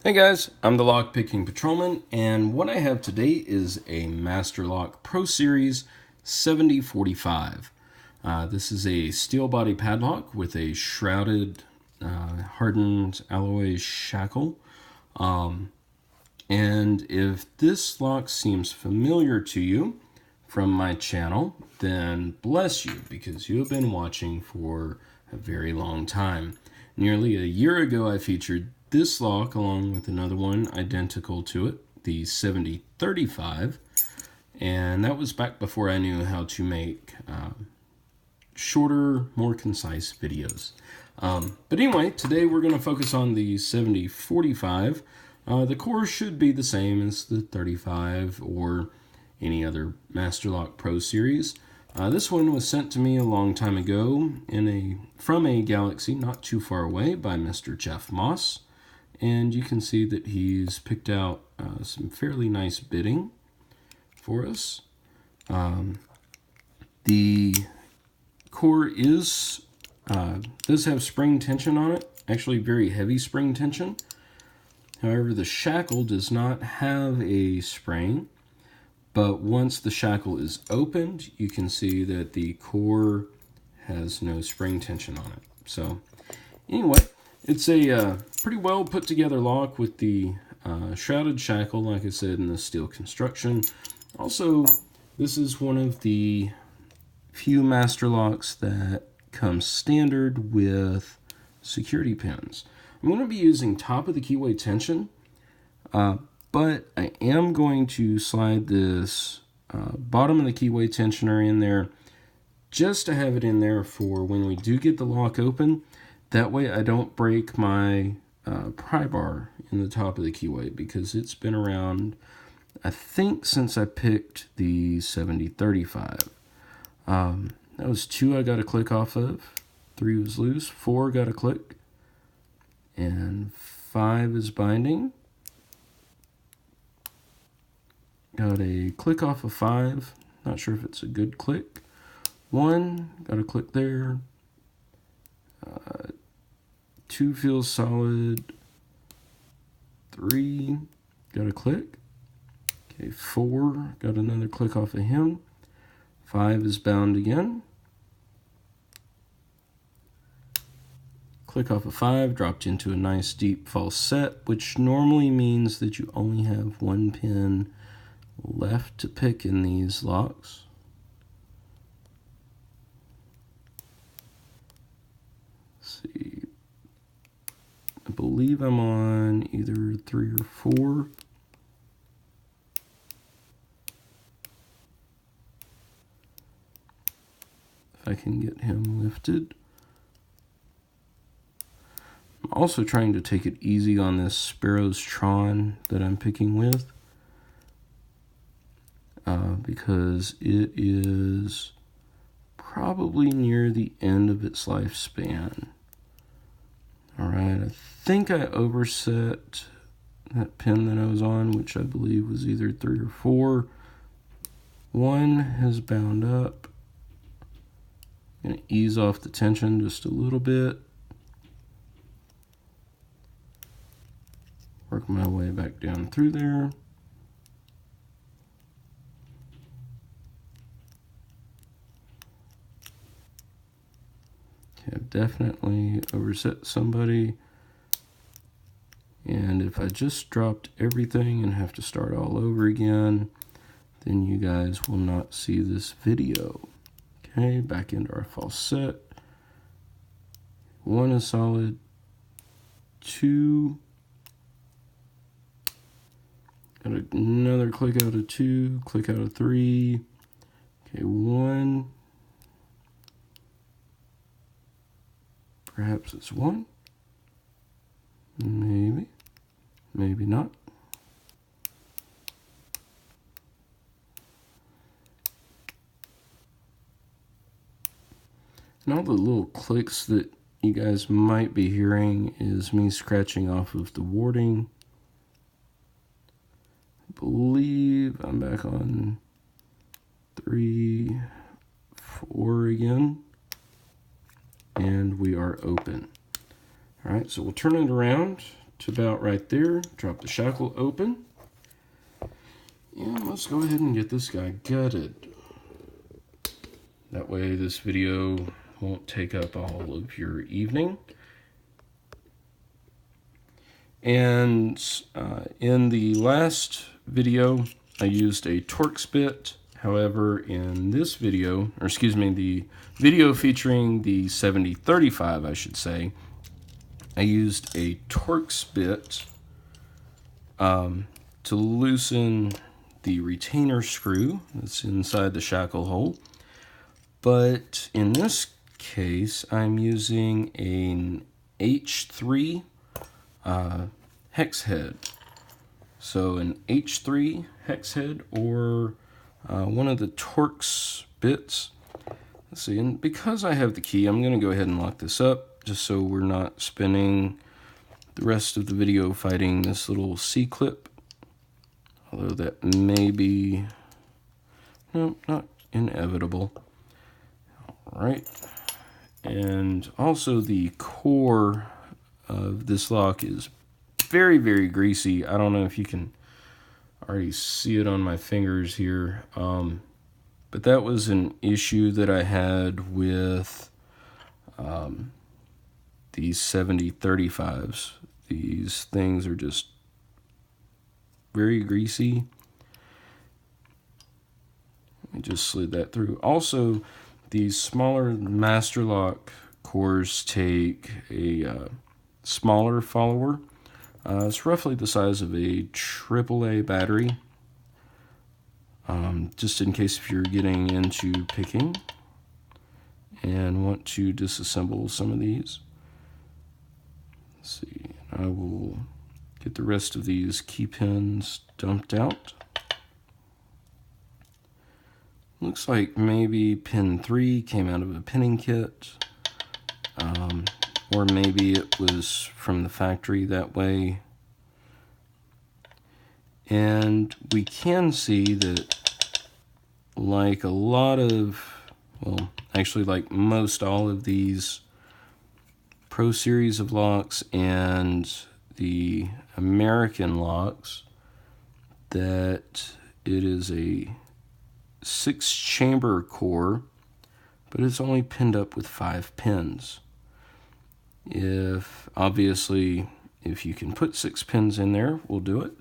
Hey guys, I'm the Lockpicking Patrolman, and what I have today is a Masterlock Pro Series 7045. This is a steel body padlock with a shrouded hardened alloy shackle. And if this lock seems familiar to you from my channel, then bless you, because you have been watching for a very long time. Nearly a year ago, I featured this lock along with another one identical to it, the 7035, and that was back before I knew how to make shorter, more concise videos. But anyway, today we're going to focus on the 7045. The core should be the same as the 35 or any other Masterlock Pro series. This one was sent to me a long time ago from a galaxy not too far away by Mr. Jeff Moss. And you can see that he's picked out some fairly nice bitting for us. The core does have spring tension on it, actually very heavy spring tension. However, the shackle does not have a spring, but once the shackle is opened, you can see that the core has no spring tension on it. So anyway, it's a pretty well put together lock with the shrouded shackle, like I said, in the steel construction. Also, this is one of the few master locks that comes standard with security pins. I'm going to be using top of the keyway tension, but I am going to slide this bottom of the keyway tensioner in there just to have it in there for when we do get the lock open. That way I don't break my pry bar in the top of the keyway, because it's been around, I think, since I picked the 7035. That was 2 I got a click off of, 3 was loose, 4 got a click, and 5 is binding. Got a click off of 5, not sure if it's a good click. 1, got a click there. 2 feels solid. 3, got a click. Okay, 4, got another click off of him. 5 is bound again. Click off of 5, dropped into a nice deep false set, which normally means that you only have 1 pin left to pick in these locks. Let's see. I believe I'm on either 3 or 4. If I can get him lifted. I'm also trying to take it easy on this Sparrow's Tron that I'm picking with, because it is probably near the end of its lifespan. Alright, I think I overset that pin that I was on, which I believe was either 3 or 4. 1 has bound up. I'm going to ease off the tension just a little bit. Work my way back down through there. Okay, I've definitely overset somebody. And if I just dropped everything and have to start all over again, then you guys will not see this video. Okay, back into our false set. 1 is solid. 2. Got another click out of 2, click out of 3. Okay, 1. Perhaps it's 1. Maybe. Maybe not. And all the little clicks that you guys might be hearing is me scratching off of the warding. I believe I'm back on 3, 4 again. And we are open. All right, so we'll turn it around to about right there. Drop the shackle open. And let's go ahead and get this guy gutted. That way this video won't take up all of your evening. And in the last video, I used a Torx bit. However, in this video, or excuse me, the video featuring the 7035, I should say, I used a Torx bit to loosen the retainer screw that's inside the shackle hole. But in this case, I'm using an H3 hex head. So an H3 hex head or one of the Torx bits. Let's see, and because I have the key, I'm going to go ahead and lock this up just so we're not spending the rest of the video fighting this little C-clip. Although that may be, no, not inevitable. All right, and also the core of this lock is very, very greasy. I don't know if you can already see it on my fingers here, but that was an issue that I had with these 7035s. These things are just very greasy. I just slid that through. Also, these smaller Masterlock cores take a smaller follower. It's roughly the size of a AAA battery. Just in case if you're getting into picking and want to disassemble some of these. Let's see, I will get the rest of these key pins dumped out. Looks like maybe pin 3 came out of a pinning kit, or maybe it was from the factory that way. And we can see that, like a lot of, well, actually like most all of these Pro Series of locks and the American locks, that it is a 6-chamber core, but it's only pinned up with 5 pins. Obviously, if you can put 6 pins in there, we'll do it.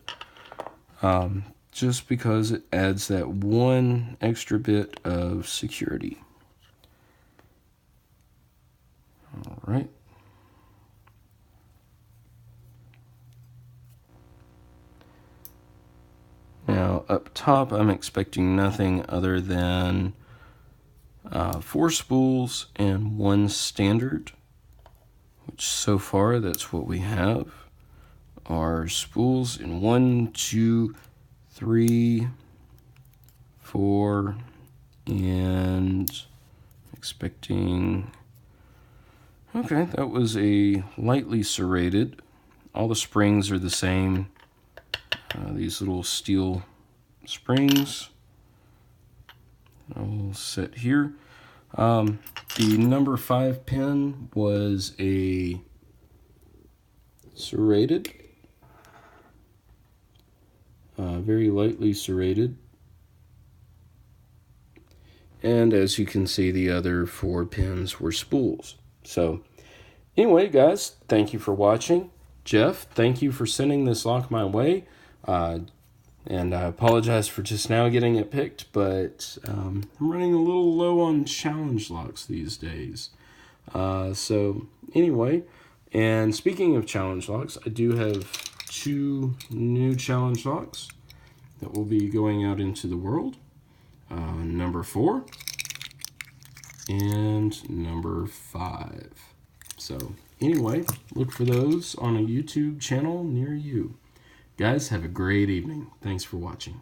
Just because it adds that one extra bit of security. All right. Now, up top, I'm expecting nothing other than 4 spools and 1 standard, which so far that's what we have. Are spools in 1, 2, 3, 4, and expecting, okay, that was a lightly serrated. All the springs are the same. These little steel springs I'll set here. The number 5 pin was a serrated, very lightly serrated. And as you can see, the other 4 pins were spools. So anyway, guys, thank you for watching. Jeff, thank you for sending this lock my way. And I apologize for just now getting it picked, but I'm running a little low on challenge locks these days. So anyway, and speaking of challenge locks, I do have 2 new challenge locks that will be going out into the world. Number 4 and number 5. So anyway, look for those on a YouTube channel near you. Guys, have a great evening. Thanks for watching.